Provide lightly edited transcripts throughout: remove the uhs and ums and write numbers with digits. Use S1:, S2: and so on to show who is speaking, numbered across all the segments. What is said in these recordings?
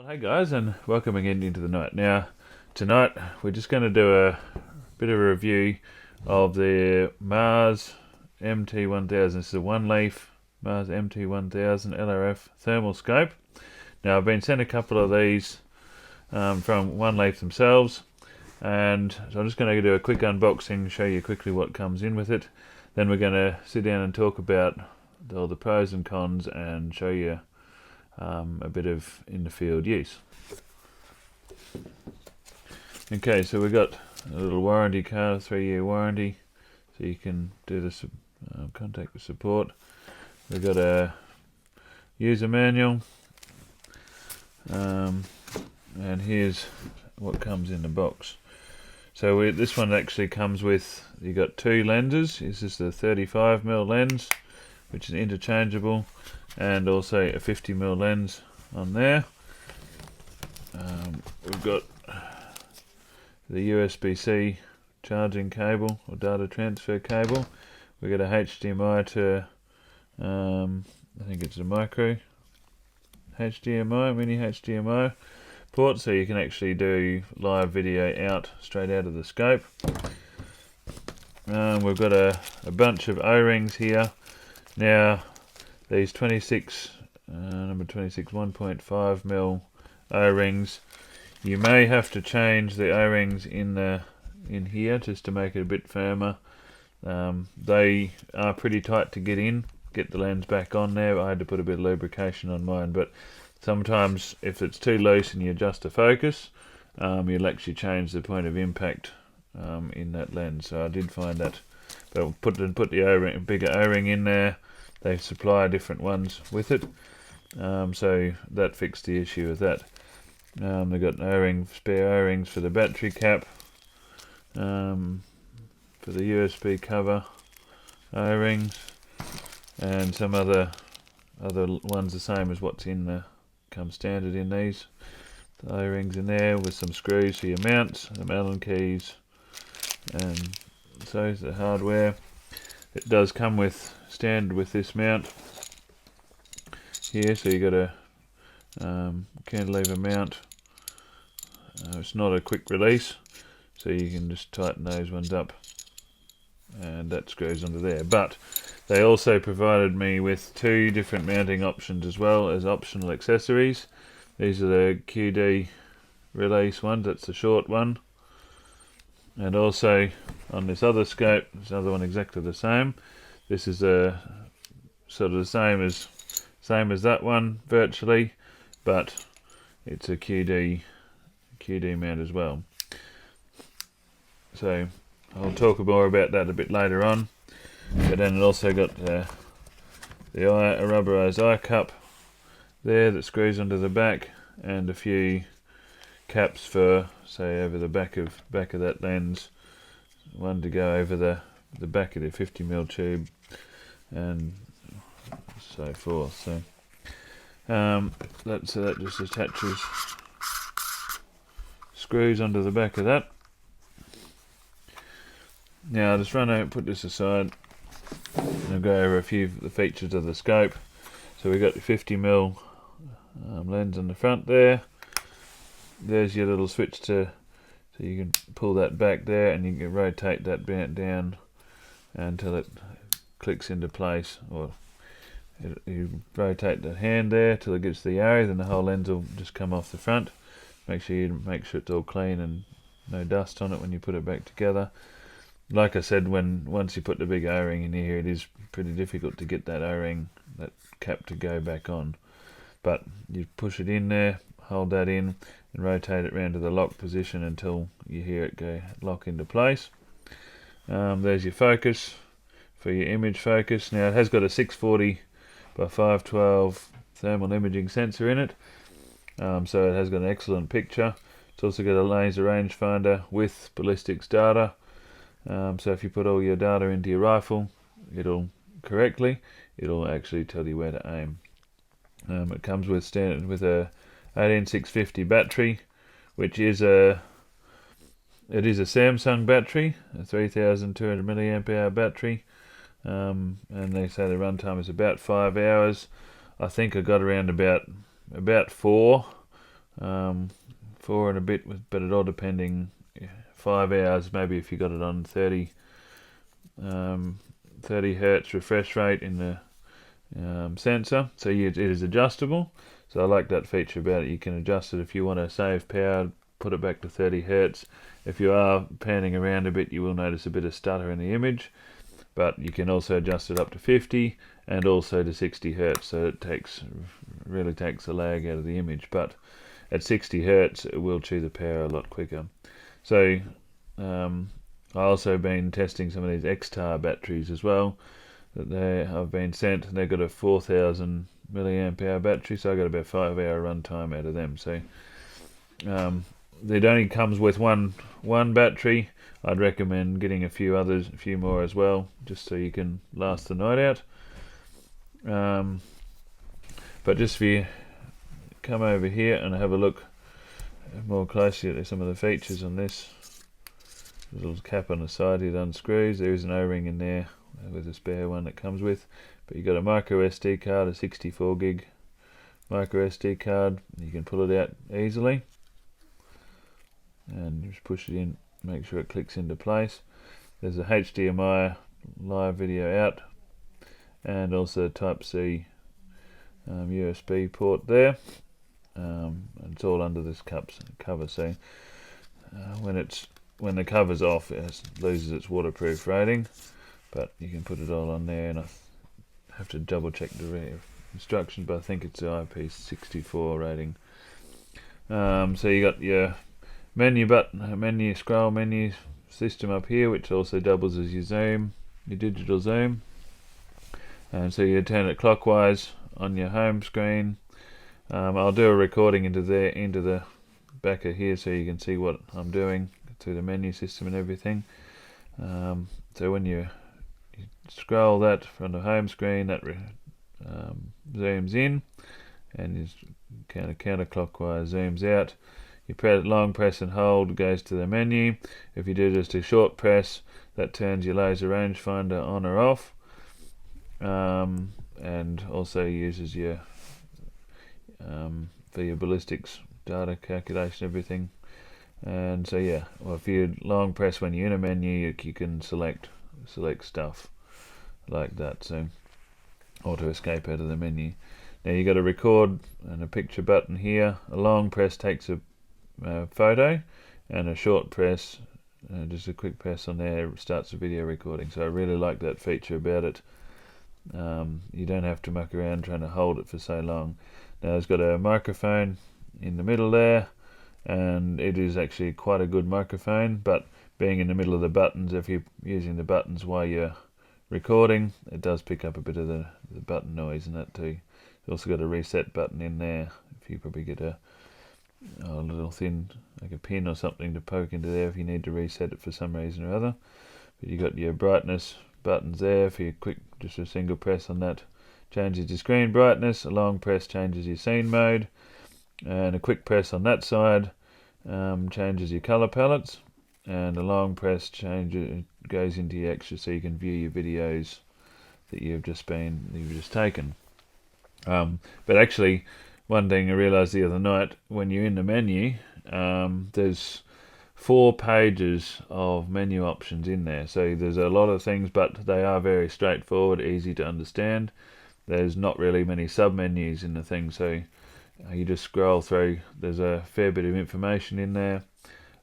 S1: Well, hey guys, and welcome again into the night. Now, tonight we're just going to do a bit of a review of the Mars MT1000. This is a Oneleaf Mars MT1000LRF thermal scope. Now, I've been sent a couple of these from Oneleaf themselves, and so I'm just going to do a quick unboxing, show you quickly what comes in with it. Then we're going to sit down and talk about all the pros and cons and show you a bit of in the field use. Okay, so we've got a little warranty card, 3-year warranty, so you can do this, contact the support. We've got a user manual, and here's what comes in the box. So this one actually comes with, you got two lenses. This is the 35mm lens, which is interchangeable, and also a 50mm lens on there. We've got the USB-C charging cable or data transfer cable. We've got a HDMI to, I think it's a micro HDMI, mini HDMI port, so you can actually do live video out straight out of the scope. We've got a bunch of O-rings here. Now, these 26, number 26 1.5mm O-rings, you may have to change the O-rings in here just to make it a bit firmer. They are pretty tight to get the lens back on there. I had to put a bit of lubrication on mine, but sometimes if it's too loose and you adjust the focus, you'll actually change the point of impact in that lens. So I did find that, but put the O-ring, bigger O-ring in there. They supply different ones with it, so that fixed the issue with that. They've got spare O-rings for the battery cap, for the USB cover O-rings, and some other ones the same as what's in the come standard in these. The O-rings in there with some screws for your mounts, some Allen keys, and so the hardware. It does come with standard with this mount here, so you got a cantilever mount. It's not a quick release, so you can just tighten those ones up, and that screws onto there. But they also provided me with two different mounting options as well as optional accessories. These are the QD release ones, that's the short one. And also on this other scope, this other one exactly the same. This is a sort of the same as that one virtually, but it's a QD mount as well. So I'll talk more about that a bit later on. But then it also got a rubberized eye cup there that screws onto the back, and a few caps for, say, over the back of that lens. One to go over the back of the 50mm tube, and so forth. So that just attaches, screws onto the back of that. Now I'll just put this aside, and I'll go over a few of the features of the scope. So we've got the 50mm lens on the front there. There's your little switch so you can pull that back there, and you can rotate that band down until it clicks into place, or you rotate the hand there till it gets to the arrow, then the whole lens will just come off the front. Make sure it's all clean and no dust on it when you put it back together. Like I said, once you put the big O-ring in here, it is pretty difficult to get that O-ring, that cap, to go back on. But you push it in there, hold that in, and rotate it round to the lock position until you hear it go lock into place. There's your focus for your image focus. Now it has got a 640 by 512 thermal imaging sensor in it, so it has got an excellent picture. It's also got a laser rangefinder with ballistics data, so if you put all your data into your rifle, it'll actually tell you where to aim. It comes with a 18650 battery, which is a Samsung battery, a 3200 milliamp hour battery, and they say the runtime is about 5 hours. I think I got around about 4 4 and a bit, but it all depending. 5 hours maybe if you got it on 30 hertz refresh rate in the sensor. So it is adjustable. So I like that feature about it. You can adjust it if you want to save power, put it back to 30 hertz. If you are panning around a bit, you will notice a bit of stutter in the image, but you can also adjust it up to 50 and also to 60 hertz, so it really takes the lag out of the image. But at 60 hertz it will chew the power a lot quicker. So I also been testing some of these X-Tar batteries as well that I've been sent. They've got a 4000 milliamp hour battery, so I got about 5 hour run time out of them. So it only comes with one battery. I'd recommend getting a few more as well, just so you can last the night out. But just if you come over here and have a look more closely at some of the features on this. There's a little cap on the side, it unscrews. There is an O-ring in there with a spare one that comes with, but you've got a micro SD card, a 64 gig micro SD card. You can pull it out easily and just push it in, make sure it clicks into place. There's a HDMI live video out and also a Type C USB port there. And it's all under this cover, so when the cover's off, it loses its waterproof rating, but you can put it all on there. And I have to double check the instructions, but I think it's the IP64 rating. So you got your scroll menu system up here, which also doubles as your digital zoom. And so you turn it clockwise on your home screen. I'll do a recording into the back of here so you can see what I'm doing through the menu system and everything. So when you scroll that from the home screen, that zooms in, and is kind of counterclockwise zooms out. You long press and hold, goes to the menu. If you do just a short press, that turns your laser rangefinder on or off, and also uses your for your ballistics data calculation, everything. And so yeah, well, if you long press when you're in a menu, you can select stuff like that, so auto escape out of the menu. Now you got a record and a picture button here. A long press takes a photo, and a short press, just a quick press on there, starts a video recording. So I really like that feature about it. You don't have to muck around trying to hold it for so long. Now it's got a microphone in the middle there, and it is actually quite a good microphone, but being in the middle of the buttons, if you're using the buttons while you're recording, it does pick up a bit of the button noise and that too. It's also got a reset button in there if you probably get a little thin, like a pin or something to poke into there if you need to reset it for some reason or other. But you got your brightness buttons there. If you just a single press on that changes your screen brightness, a long press changes your scene mode, and a quick press on that side changes your color palettes, and a long press goes into your extra so you can view your videos that you've just taken. But actually, one thing I realized the other night, when you're in the menu, there's 4 pages of menu options in there. So there's a lot of things, but they are very straightforward, easy to understand. There's not really many sub-menus in the thing, so you just scroll through. There's a fair bit of information in there.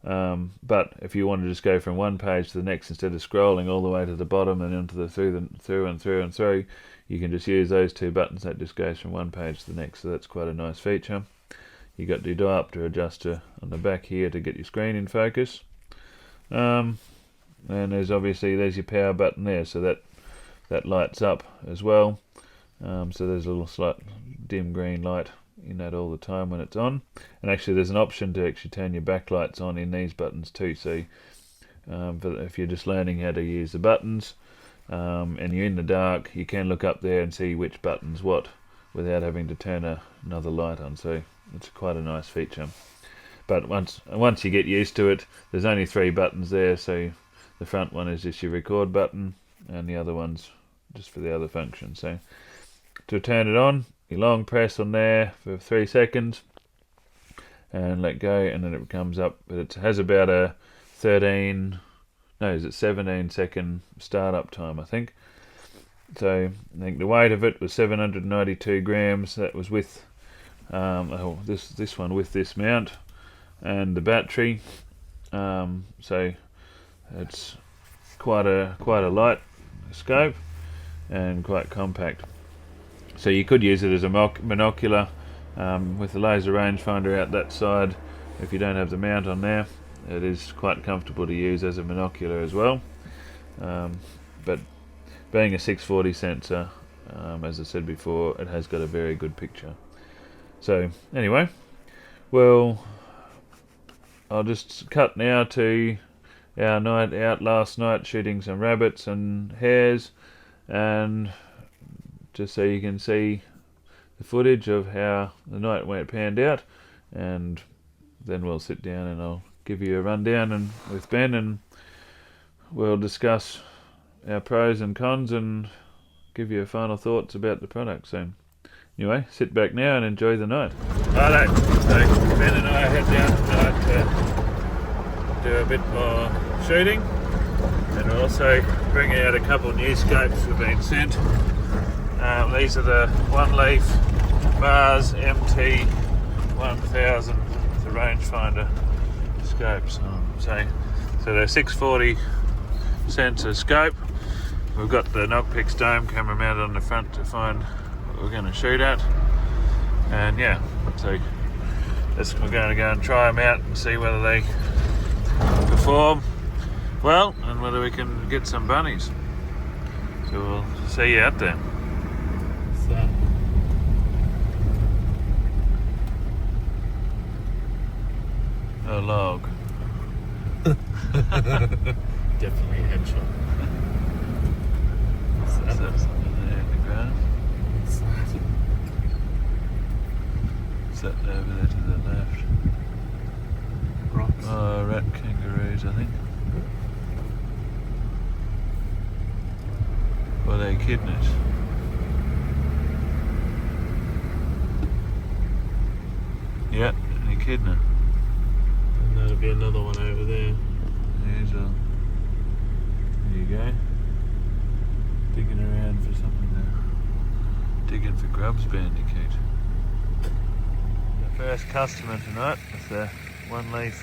S1: But if you want to just go from one page to the next instead of scrolling all the way to the bottom and into the through, you can just use those 2 buttons. That just goes from one page to the next, so that's quite a nice feature. You got your diopter adjuster on the back here to get your screen in focus. And there's your power button there, so that lights up as well. So there's a little slight dim green light in that all the time when it's on. And actually there's an option to actually turn your backlights on in these buttons too. So if you're just learning how to use the buttons and you're in the dark, you can look up there and see which button's what without having to turn another light on. So it's quite a nice feature. But once you get used to it, there's only 3 buttons there. So the front one is just your record button, and the other one's just for the other function. So to turn it on, you long press on there for 3 seconds, and let go, and then it comes up. But it has about a 17 second startup time, I think. So I think the weight of it was 792 grams. That was with this one with this mount and the battery. So it's quite a light scope and quite compact. So you could use it as a monocular with the laser rangefinder out that side. If you don't have the mount on there, it is quite comfortable to use as a monocular as well. But being a 640 sensor, as I said before, it has got a very good picture. So anyway, well, I'll just cut now to our night out last night shooting some rabbits and hares, and just so you can see the footage of how the night went panned out, and then we'll sit down and I'll give you a rundown with Ben, and we'll discuss our pros and cons and give you final thoughts about the product. So anyway, sit back now and enjoy the night. Righto, so Ben and I head down tonight to do a bit more shooting, and we're also bringing out a couple of new scopes we've been sent. These are the Oneleaf Mars MT1000, the rangefinder scopes. So they're 640 sensor scope. We've got the Knockpix dome camera mounted on the front to find what we're going to shoot at, and yeah, so we're going to go and try them out and see whether they perform well and whether we can get some bunnies. So we'll see you out there. A log.
S2: Definitely a headshot.
S1: What's that? Something there in the ground.
S2: What's that?
S1: What's that over there to the left?
S2: Rocks.
S1: Oh, rat kangaroos, I think. Or they echidnas. Yeah, an echidna.
S2: And there'll be another one over there.
S1: There you go. Digging around for something there. Digging for grubs, bandicoot. The first customer tonight with the Oneleaf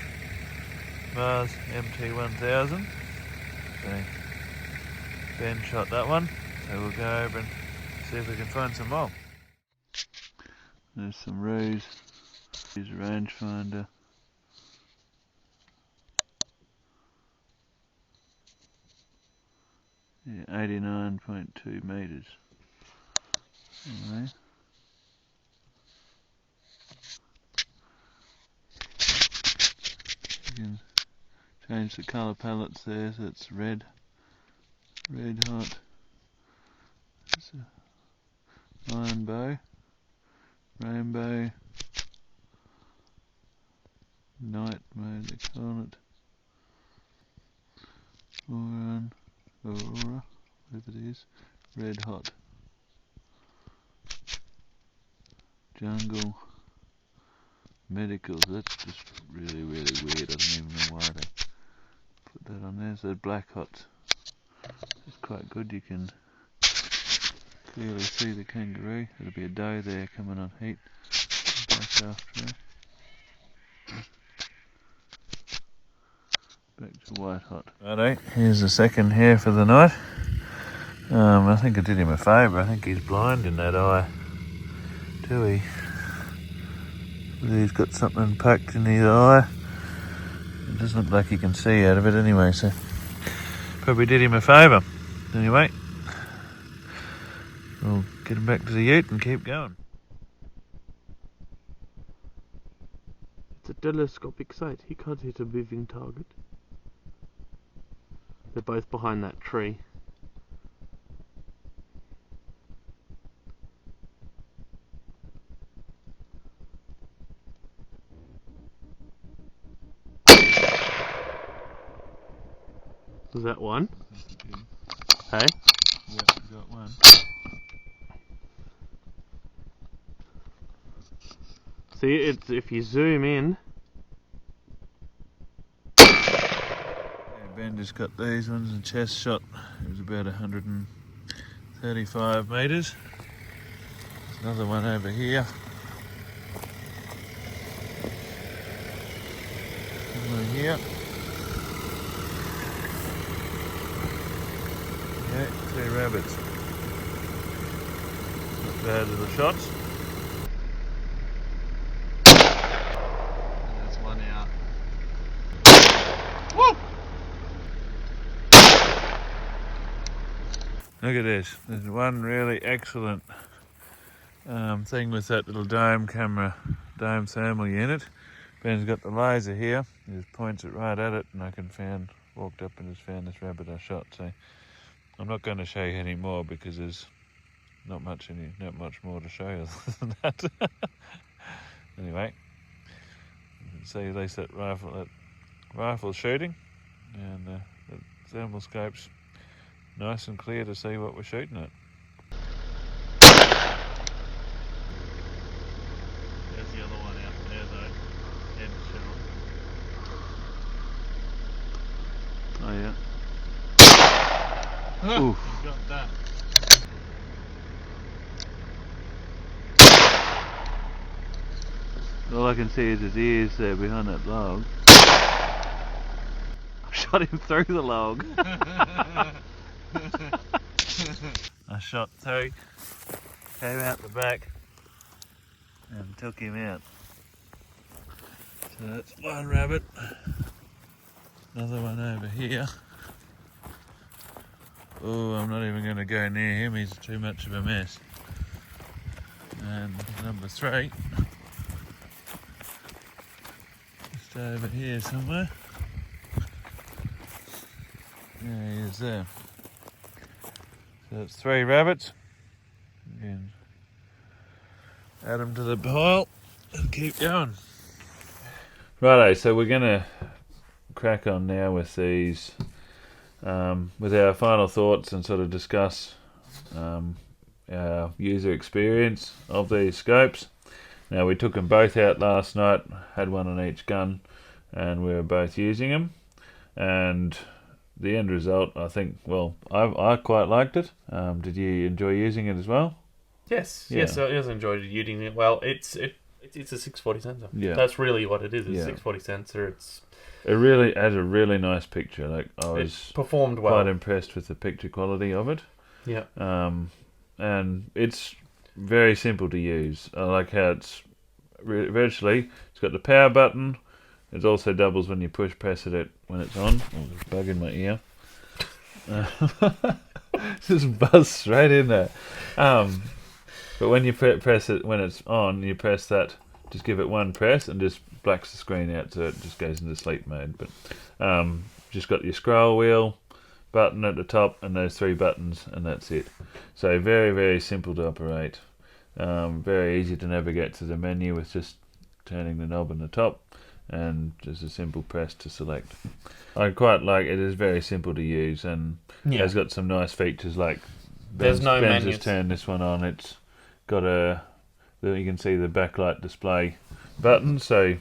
S1: Mars MT1000. So Ben shot that one. So we'll go over and see if we can find some more. There's some roos. Here's a rangefinder. Yeah, 89.2 metres. Anyway. You can change the colour palettes there, so it's red hot. It's a iron bow, rainbow, night mode they call it, Aurora, whatever it is, red hot, jungle, medical. That's just really weird. I don't even know why they put that on there. So black hot is quite good. You can clearly see the kangaroo. There'll be a doe there coming on heat. Back after her. Back to white hot. Righto, here's the second hare for the night. I think I did him a favour. I think he's blind in that eye. Too. He's got something packed in his eye. It doesn't look like he can see out of it anyway, so probably did him a favour. Anyway, we'll get him back to the ute and keep going.
S2: It's a telescopic sight. He can't hit a moving target. They're both behind that tree. Was that one? Hey?
S1: Yep, got one.
S2: See, it's if you zoom in.
S1: Ben just got these ones, a chest shot. It was about 135 metres. There's another one over here. One here. Yeah, 3 rabbits. Not bad little shots. And there's one out. Woo! Look at this. There's one really excellent thing with that little dome camera, dome thermal unit. Ben's got the laser here. He just points it right at it, and I walked up and just found this rabbit I shot. So I'm not going to show you any more because there's not much more to show you other than that. Anyway, you can see at least that rifle shooting, and the thermal scope's nice and clear to see what we're shooting at. There's the other one out there though. Head shell. Oh yeah. Oof. You got that. All I can see is his ears there behind that log. I shot him through the log. I shot through, came out the back and took him out. So that's one rabbit. Another one over here. Oh, I'm not even going to go near him, he's too much of a mess. And number 3. Just over here somewhere. There he is there. So that's 3 rabbits. Again, add them to the pile and keep going. Righto, so we're going to crack on now with these, with our final thoughts and sort of discuss our user experience of these scopes. Now we took them both out last night, had one on each gun, and we were both using them. And the end result, I think, well, I quite liked it. Did you enjoy using it as well?
S3: Yes,
S1: Yeah.
S3: yes, I enjoyed using it. Well, it's a 640 sensor.
S1: Yeah.
S3: That's really what it is. It's
S1: Yeah.
S3: a 640 sensor.
S1: It really has a really nice picture. Like I was
S3: It performed well.
S1: quite impressed with the picture quality of it.
S3: Yeah.
S1: And it's very simple to use. I like how it's virtually, it's got the power button. It also doubles when you push press it when it's on. Oh, there's a bug in my ear. Just buzzed straight in there. But when you press it when it's on, you press that. Just give it one press and just blacks the screen out, so it just goes into sleep mode. But just got your scroll wheel button at the top and those 3 buttons, and that's it. So very, very simple to operate. Very easy to navigate to the menu with just turning the knob on the top and just a simple press to select. I quite like it. Is very simple to use, and it's got some nice features like
S3: There's no
S1: Ben's
S3: menus.
S1: just turned this one on. It's got you can see the backlight display button. So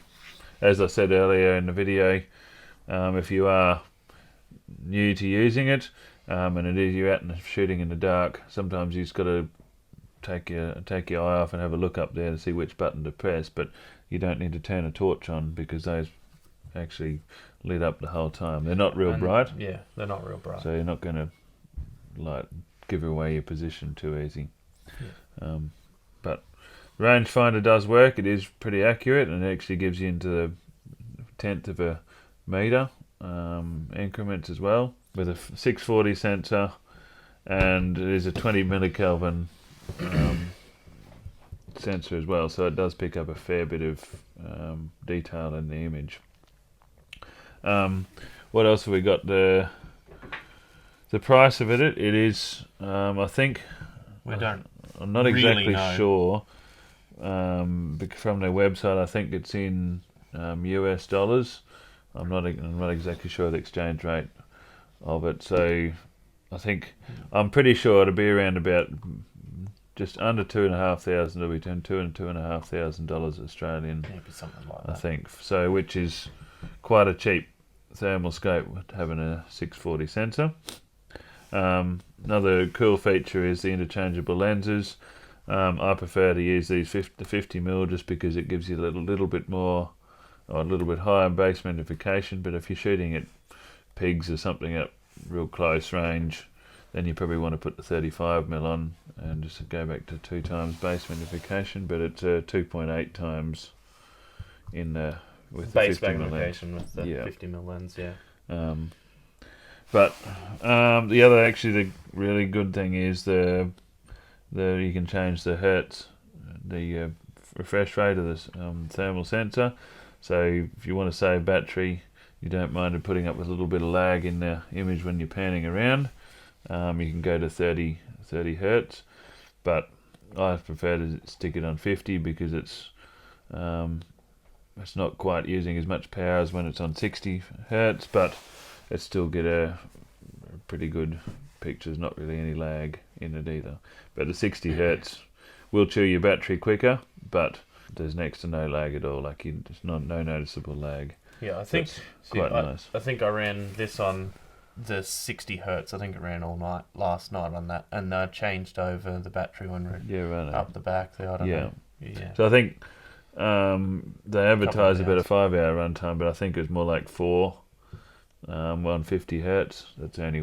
S1: as I said earlier in the video, if you are new to using it, and it is you're out and shooting in the dark, sometimes you've got to take your eye off and have a look up there to see which button to press, but you don't need to turn a torch on because those actually lit up the whole time. They're not real bright.
S3: Yeah, they're not real bright.
S1: So you're not going to give away your position too easy.
S3: Yeah.
S1: But rangefinder does work. It is pretty accurate, and it actually gives you into the 1/10 of a meter increments as well, with a 640 sensor, and it is a 20 millikelvin sensor as well, so it does pick up a fair bit of detail in the image. What else have we got? The price of it is I think I'm not
S3: really
S1: exactly
S3: know.
S1: sure from their website. I think it's in US dollars. I'm not exactly sure the exchange rate of it, so I think I'm pretty sure it'll be around about just under $2,500. It'll be between $2,000 and $2,500 Australian,
S3: Maybe something like
S1: I
S3: that.
S1: think. So, which is quite a cheap thermal scope having a 640 sensor. Another cool feature is the interchangeable lenses. I prefer to use these 50mm just because it gives you a little bit more, or a little bit higher base magnification. But if you're shooting at pigs or something at real close range, then you probably want to put the 35mm on and just go back to 2 times base magnification. But it's 2.8 times in with
S3: Base
S1: the 50mm lens.
S3: magnification with the 50mm lens, yeah.
S1: But the other, actually, the really good thing is the you can change the hertz, the refresh rate of this thermal sensor. So if you want to save battery, you don't mind putting up with a little bit of lag in the image when you're panning around. You can go to 30 hertz, but I prefer to stick it on 50 because it's not quite using as much power as when it's on 60 hertz, but it still get a pretty good pictures, not really any lag in it either. But the 60 hertz will chew your battery quicker, but there's next to no lag at all. Like, there's no noticeable lag.
S3: Yeah, I think
S1: quite nice.
S3: I think I ran this on the 60 hertz. I think it ran all night last night on that, and I changed over the battery when we're up the back there. I don't know. Yeah.
S1: So I think they advertise about a 5-hour runtime, but I think it was more like 4. 150 hertz. That's the only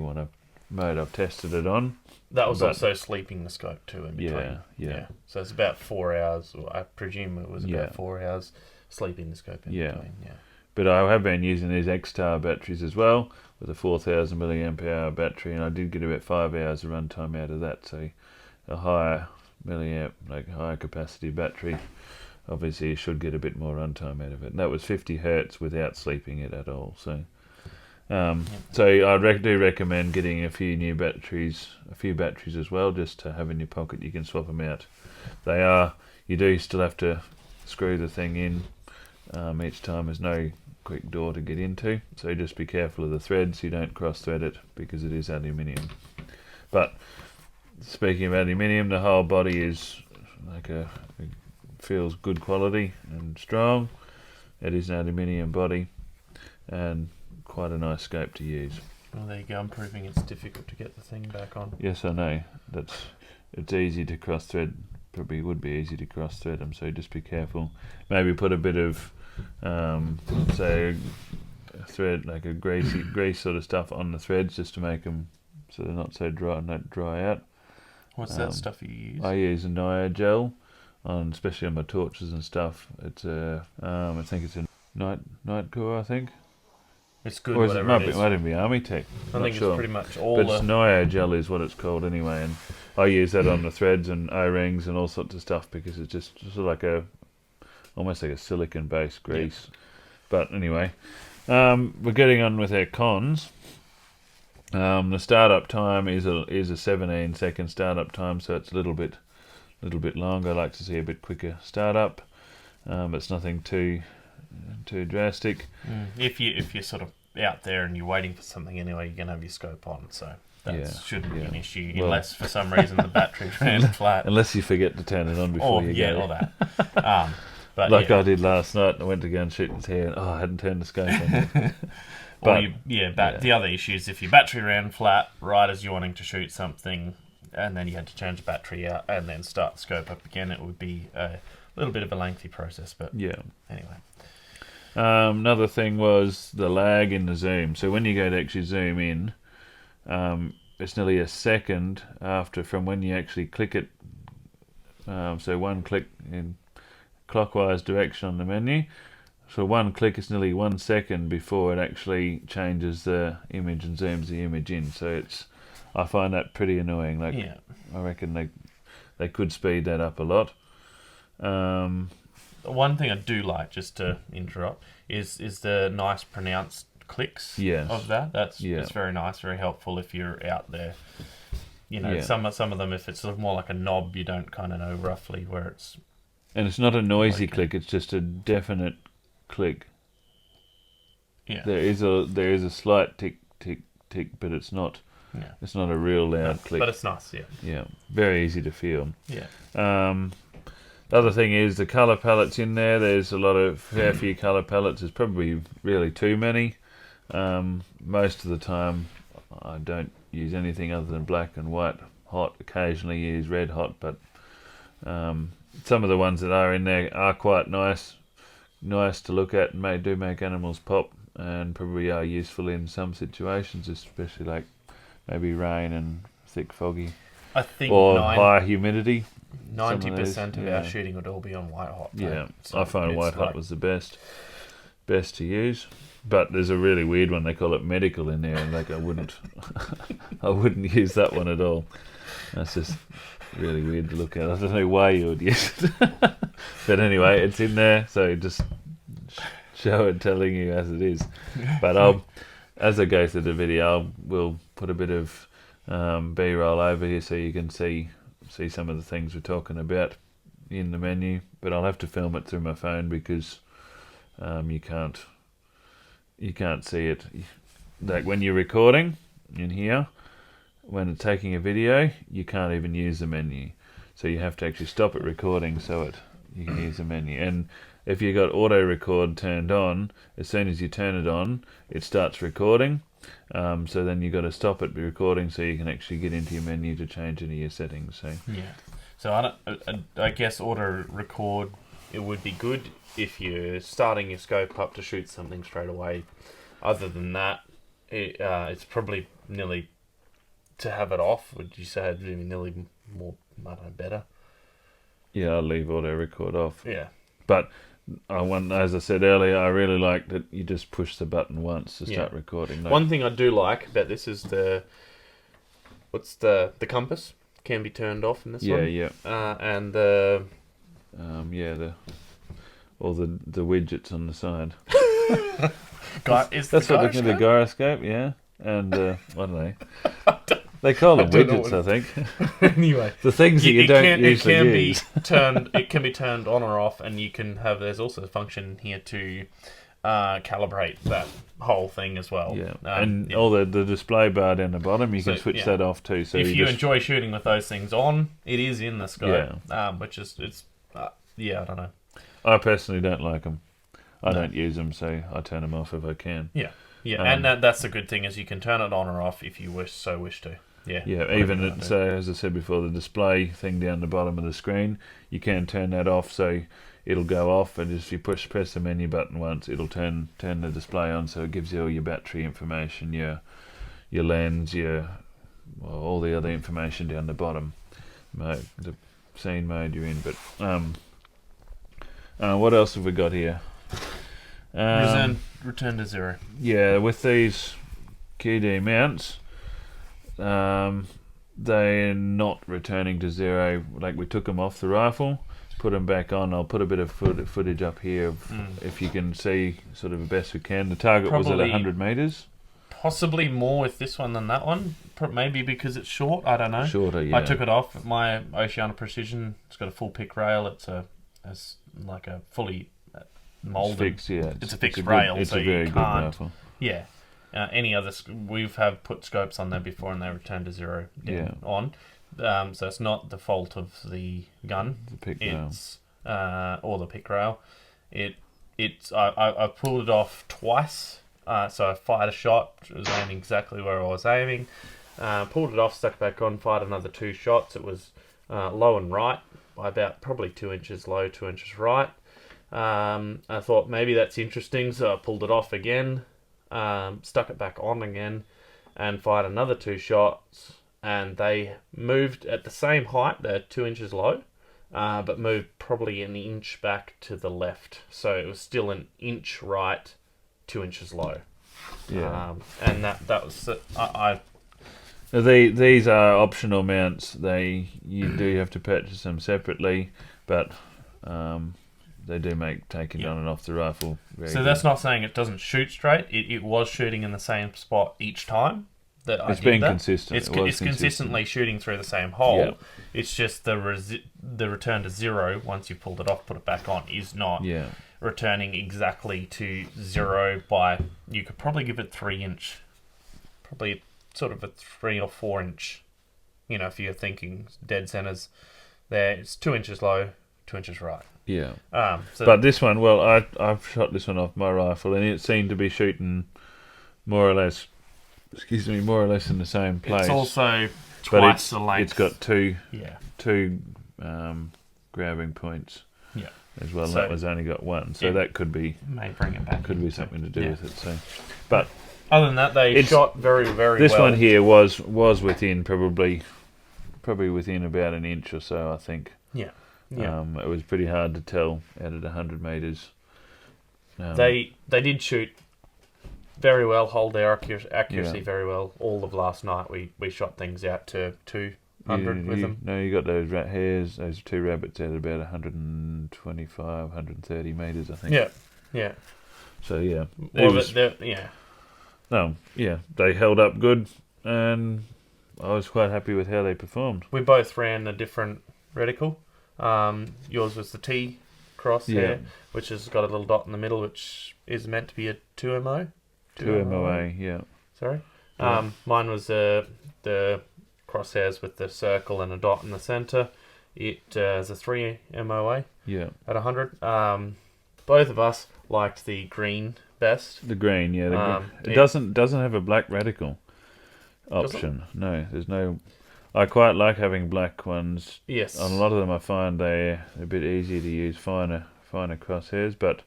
S1: mode I've tested it on.
S3: That was also sleeping the scope too in between.
S1: Yeah.
S3: So it's about 4 hours, or I presume it was about 4 hours sleeping the scope in between. Yeah.
S1: But I have been using these X-Tar batteries as well with a 4,000 milliamp hour battery, and I did get about 5 hours of runtime out of that. So a higher milliamp, like higher capacity battery, obviously you should get a bit more runtime out of it. And that was 50 hertz without sleeping it at all. So. So I do recommend getting a few batteries as well, just to have in your pocket. You can swap them out. You do still have to screw the thing in each time. There's no quick door to get into, so just be careful of the threads. You don't cross thread it because it is aluminium. But speaking of aluminium, the whole body is it feels good quality and strong. It is an aluminium body and quite a nice scope to use.
S3: Well, there you go. I'm proving it's difficult to get the thing back on.
S1: Yes, I know. It's easy to cross thread. Probably would be easy to cross thread them. So just be careful. Maybe put a bit of, say, a thread, like a grease sort of stuff on the threads, just to make them so they're not so dry and don't dry out.
S3: What's that stuff you use?
S1: I use a Nia gel, especially on my torches and stuff. It's I think it's a night core, I think.
S3: It's good,
S1: or
S3: whatever it is.
S1: It might even be Army Tech.
S3: I think it's pretty much all.
S1: But it's Nia gel is what it's called anyway, and I use that on the threads and O-rings and all sorts of stuff because it's just sort of like almost like a silicon-based grease. Yep. But anyway, we're getting on with our cons. The startup time is a 17-second startup time, so it's a little bit longer. I like to see a bit quicker startup. It's nothing too drastic.
S3: If you're sort of out there and you're waiting for something anyway, you're gonna have your scope on, so that shouldn't be an issue, unless for some reason the battery ran flat.
S1: Unless you forget to turn it on before you go.
S3: Or that. But
S1: I did last night. I went to go and shoot his hair, and I hadn't turned the scope on.
S3: The other issue is if your battery ran flat right as you're wanting to shoot something, and then you had to change the battery out and then start the scope up again, it would be a little bit of a lengthy process. But anyway.
S1: Another thing was the lag in the zoom. So when you go to actually zoom in, it's nearly a second from when you actually click it. So one click in clockwise direction on the menu. So one click is nearly 1 second before it actually changes the image and zooms the image in. So I find that pretty annoying. I reckon they could speed that up a lot.
S3: One thing I do like, just to interrupt, is the nice pronounced clicks of that. It's very nice, very helpful if you're out there. Some of them, if it's sort of more like a knob, you don't kind of know roughly where it's.
S1: And it's not a noisy click; it's just a definite click. Yeah. There is a slight tick tick tick, but it's not
S3: Yeah.
S1: It's not a real loud click.
S3: But it's nice, yeah.
S1: Yeah, very easy to feel.
S3: Yeah.
S1: The other thing is the colour palettes in there. There's a fair few colour palettes. There's probably really too many. Most of the time I don't use anything other than black and white hot. Occasionally use red hot, but some of the ones that are in there are quite nice to look at, and do make animals pop, and probably are useful in some situations, especially like maybe rain and thick foggy,
S3: I think,
S1: or high humidity.
S3: 90% of our shooting would all be on white hot.
S1: Yeah, so I find white hot was the best to use. But there's a really weird one, they call it medical in there, and like I wouldn't use that one at all. That's just really weird to look at. I don't know why you would use it. But anyway, it's in there, so just show it, telling you as it is. But as I go through the video, we'll put a bit of B-roll over here so you can see some of the things we're talking about in the menu. But I'll have to film it through my phone because you can't see it. Like when you're recording in here, when it's taking a video, you can't even use the menu. So you have to actually stop it recording so you can use the menu. And if you got auto record turned on, as soon as you turn it on, it starts recording. So then you got to stop it recording so you can actually get into your menu to change any of your settings. So
S3: yeah. So I guess auto record, it would be good if you're starting your scope up to shoot something straight away. Other than that, it's probably nearly to have it off. Would you say it'd be nearly more, I don't know, better?
S1: Yeah, I'll leave auto record off.
S3: Yeah.
S1: But as I said earlier, I really like that you just push the button once to start recording.
S3: One thing I do like about this is the compass can be turned off in this one.
S1: Yeah.
S3: And the
S1: all the widgets on the side.
S3: That's
S1: what the gyroscope, yeah, and I don't know. They call them widgets, I think.
S3: Anyway,
S1: the things that you don't usually use.
S3: It can be turned on or off, and you can have. There's also a function here to calibrate that whole thing as well.
S1: Yeah, all the display bar down the bottom, you can switch that off too. So
S3: if you enjoy shooting with those things on, it is in the scope. Which is I don't know.
S1: I personally don't like them. I don't use them, so I turn them off if I can.
S3: Yeah, and that's the good thing is you can turn it on or off if you wish to. Yeah,
S1: even as I said before, the display thing down the bottom of the screen, you can turn that off, so it'll go off, and if you press the menu button once, it'll turn the display on, so it gives you all your battery information, your lens, all the other information down the bottom, the scene mode you're in. But what else have we got here?
S3: Return to zero.
S1: Yeah, with these QD mounts, they're not returning to zero. Like we took them off the rifle, put them back on. I'll put a bit of footage up here if you can see sort of the best we can. The target was at 100 meters.
S3: Possibly more with this one than that one. Maybe because it's short. I don't know.
S1: Shorter, yeah.
S3: I took it off. My Oceana Precision. It's got a full pick rail. It's like a fully molded. It's a fixed rail.
S1: It's
S3: so
S1: a very
S3: you
S1: good
S3: can't.
S1: rifle.
S3: Yeah. Any other we've put scopes on there before and they return to zero on. So it's not the fault of the gun.
S1: The pick rail.
S3: Or the pick rail. I pulled it off twice. So I fired a shot. It was aiming exactly where I was aiming. Pulled it off, stuck it back on, fired another 2 shots. It was low and right by about probably 2 inches low, 2 inches right. I thought maybe that's interesting, so I pulled it off again, stuck it back on again, and fired another 2 shots. And they moved at the same height. They're 2 inches low, but moved probably an inch back to the left. So it was still an inch right, 2 inches low.
S1: Yeah.
S3: And that was
S1: These are optional mounts. You do have to purchase them separately, but they do make taking on and off the rifle very good.
S3: That's not saying it doesn't shoot straight. It was shooting in the same spot each time.
S1: It's been consistent.
S3: It's consistently shooting through the same hole. Yeah. It's just the return to zero once you've pulled it off, put it back on, is not returning exactly to zero by. You could probably give it 3 inch, probably sort of a 3 or 4 inch. You know, if you're thinking dead centers, there it's 2 inches low, 2 inches right.
S1: Yeah.
S3: So
S1: but this one, well, I've shot this one off my rifle, and it seemed to be shooting more or less in the same place.
S3: It's also twice the length.
S1: It's got two grabbing points.
S3: Yeah.
S1: As well, so that was only got one, so that could be
S3: may bring it back.
S1: Could be something to do with it. So, but
S3: other than that, they shot very, very
S1: this
S3: well.
S1: This one here was within probably within about an inch or so, I think.
S3: Yeah. Yeah.
S1: It was pretty hard to tell out at 100 meters.
S3: They did shoot very well, hold their accuracy very well. All of last night, we shot things out to 200 with them.
S1: No, you got those hares, those two rabbits at about 125, 130 meters, I think.
S3: Yeah. Yeah.
S1: So yeah, they held up good, and I was quite happy with how they performed.
S3: We both ran a different reticle. Yours was the T crosshair, which has got a little dot in the middle, which is meant to be a 2MO.
S1: 2 MOA, yeah.
S3: Sorry. Mine was the crosshairs with the circle and a dot in the centre. It is a 3 MOA.
S1: Yeah.
S3: At 100. Both of us liked the green best.
S1: The green, yeah. It doesn't have a black reticle option. No, there's no. I quite like having black ones.
S3: Yes.
S1: On a lot of them, I find they're a bit easier to use, finer crosshairs, but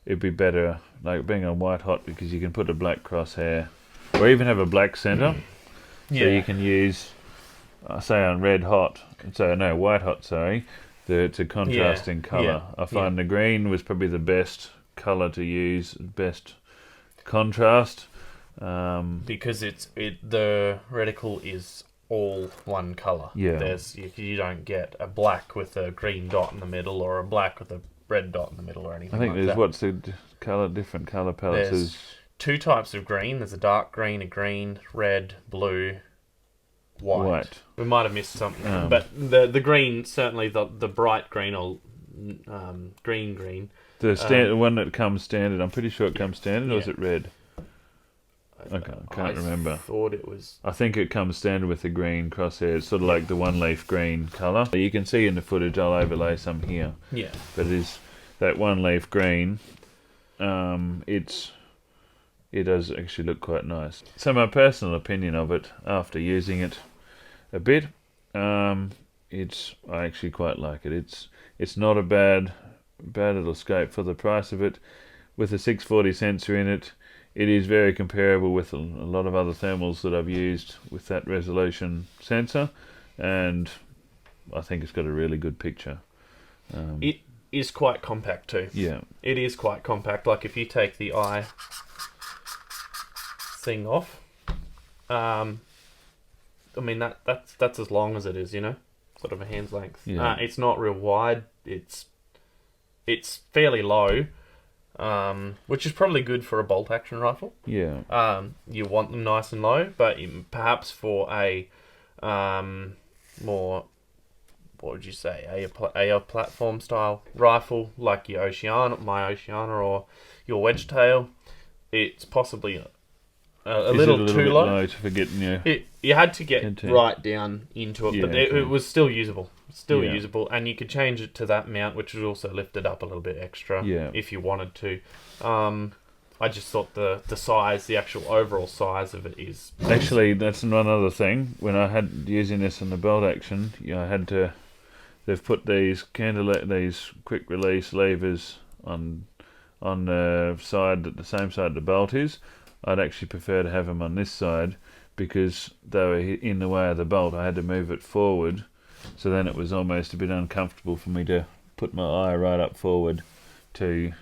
S1: it'd be better like being on white hot because you can put a black crosshair or even have a black center. So you can use, say on white hot, sorry. It's a contrasting colour. I find the green was probably the best colour to use, best contrast.
S3: Because the reticle is all one colour.
S1: Yeah.
S3: You don't get a black with a green dot in the middle or a black with a red dot in the middle or anything.
S1: I think
S3: like
S1: there's what's the different colour palettes.
S3: There's two types of green. There's a dark green, red, blue, white. We might have missed something, but the green, certainly the bright green or green.
S1: The one that comes standard. I'm pretty sure it comes standard, or is it red? I can't remember. I think it comes standard with the green crosshair. It's sort of like the Oneleaf green colour. You can see in the footage, I'll overlay some here.
S3: Yeah.
S1: But it is that Oneleaf green. It does actually look quite nice. So my personal opinion of it, after using it a bit, I actually quite like it. It's not a bad little scope for the price of it. With a 640 sensor in it, it is very comparable with a lot of other thermals that I've used with that resolution sensor, and I think it's got a really good picture.
S3: It is quite compact too.
S1: Yeah.
S3: It is quite compact. Like if you take the eye thing off, I mean that's as long as it is, sort of a hand's length.
S1: Yeah.
S3: It's not real wide. It's fairly low. Which is probably good for a bolt action rifle.
S1: Yeah.
S3: You want them nice and low, but perhaps for a more, what would you say, a platform style rifle like your my Oceana or your Wedgetail, it's possibly a little too low.
S1: For getting
S3: you had to get right down into it, but it was still usable. Usable, and you could change it to that mount, which would also lift it up a little bit extra if you wanted to. I just thought the size, the actual overall size of it is...
S1: Actually, that's one other thing. When I had using this in the belt action, I had to... They've put these these quick release levers on the side, the same side the belt is. I'd actually prefer to have them on this side because they were in the way of the belt. I had to move it forward. So then it was almost a bit uncomfortable for me to put my eye right up forward to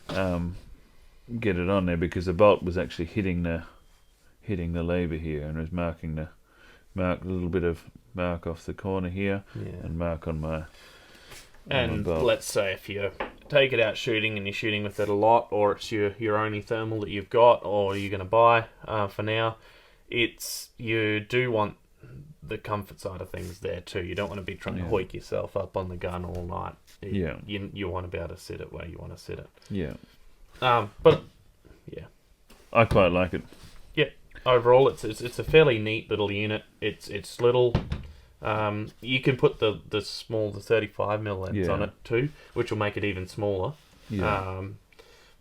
S1: get it on there because the bolt was actually hitting the lever here and was marking a little bit of mark off the corner here and mark on my bolt.
S3: Let's say if you take it out shooting and you're shooting with it a lot, or it's your only thermal that you've got or you're going to buy for now, you do want the comfort side of things there too. You don't want to be trying to hoik yourself up on the gun all night. You want to be able to sit it where you want to sit it.
S1: Yeah.
S3: But
S1: I quite like it.
S3: Yeah. overall, it's a fairly neat little unit. It's little. You can put the 35mm lens on it too, which will make it even smaller.
S1: Yeah.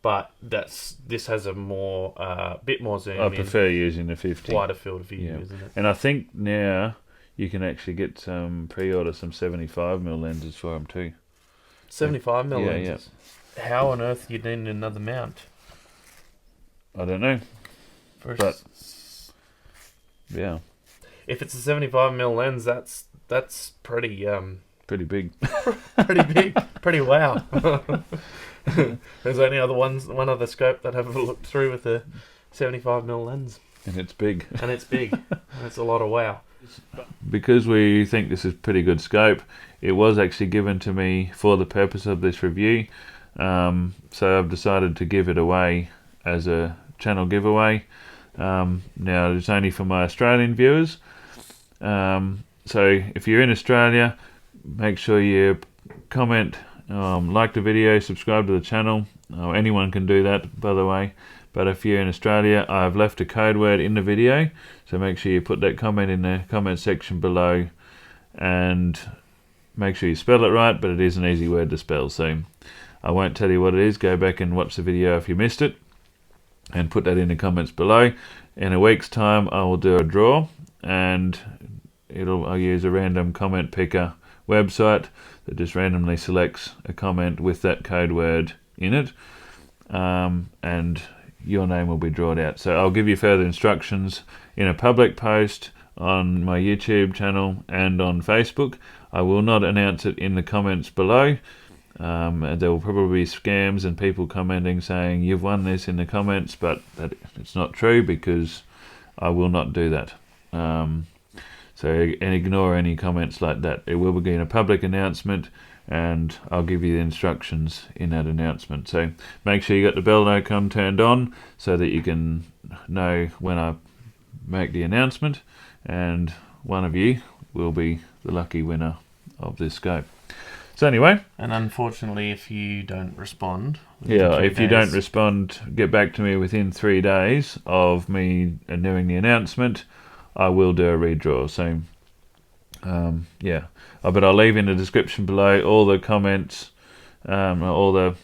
S3: But this has a bit more zoom.
S1: I prefer using the 50.
S3: Wider field of view, isn't it?
S1: And I think now you can actually get pre-order some 75mm lenses for them too.
S3: 75mm lenses. Yeah. How on earth you need another mount?
S1: I don't know. Yeah.
S3: If it's a 75mm lens, that's pretty
S1: pretty big.
S3: Pretty big. Pretty wow. There's only one other scope that I've looked through with a 75mm lens.
S1: And it's big.
S3: And it's a lot of wow.
S1: Because we think this is pretty good scope, it was actually given to me for the purpose of this review. So I've decided to give it away as a channel giveaway. Now it's only for my Australian viewers. So if you're in Australia, make sure you comment, like the video, subscribe to the channel. Anyone can do that, by the way. But if you're in Australia, I've left a code word in the video, so make sure you put that comment in the comment section below, and make sure you spell it right, but it is an easy word to spell, so I won't tell you what it is. Go back and watch the video if you missed it, and put that in the comments below. In a week's time, I will do a draw, and I'll use a random comment picker website that just randomly selects a comment with that code word in it, and your name will be drawn out. So I'll give you further instructions in a public post on my YouTube channel and on Facebook. I will not announce it in the comments below. There will probably be scams and people commenting saying you've won this in the comments, but it's not true, because I will not do that. So ignore any comments like that. It will be in a public announcement, and I'll give you the instructions in that announcement. So make sure you got the bell icon turned on so that you can know when I make the announcement, and one of you will be the lucky winner of this scope. So anyway,
S3: and unfortunately, if you don't respond,
S1: if you don't respond, get back to me within 3 days of me doing the announcement, I will do a redraw. So but I'll leave in the description below all the comments, all the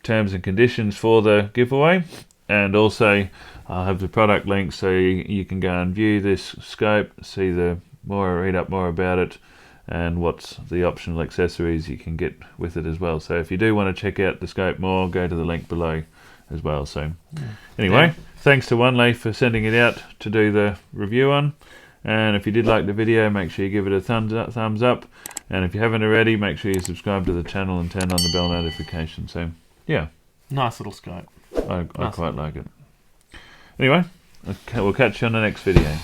S1: terms and conditions for the giveaway, and also I'll have the product link so you can go and view this scope, read up more about it, and what's the optional accessories you can get with it as well. So if you do want to check out the scope more, go to the link below as well. So anyway, thanks to Oneleaf for sending it out to do the review on. And if you did like the video, make sure you give it a thumbs up. And if you haven't already, make sure you subscribe to the channel and turn on the bell notification. So yeah,
S3: nice little scope.
S1: I quite like it. Anyway, we'll catch you on the next video.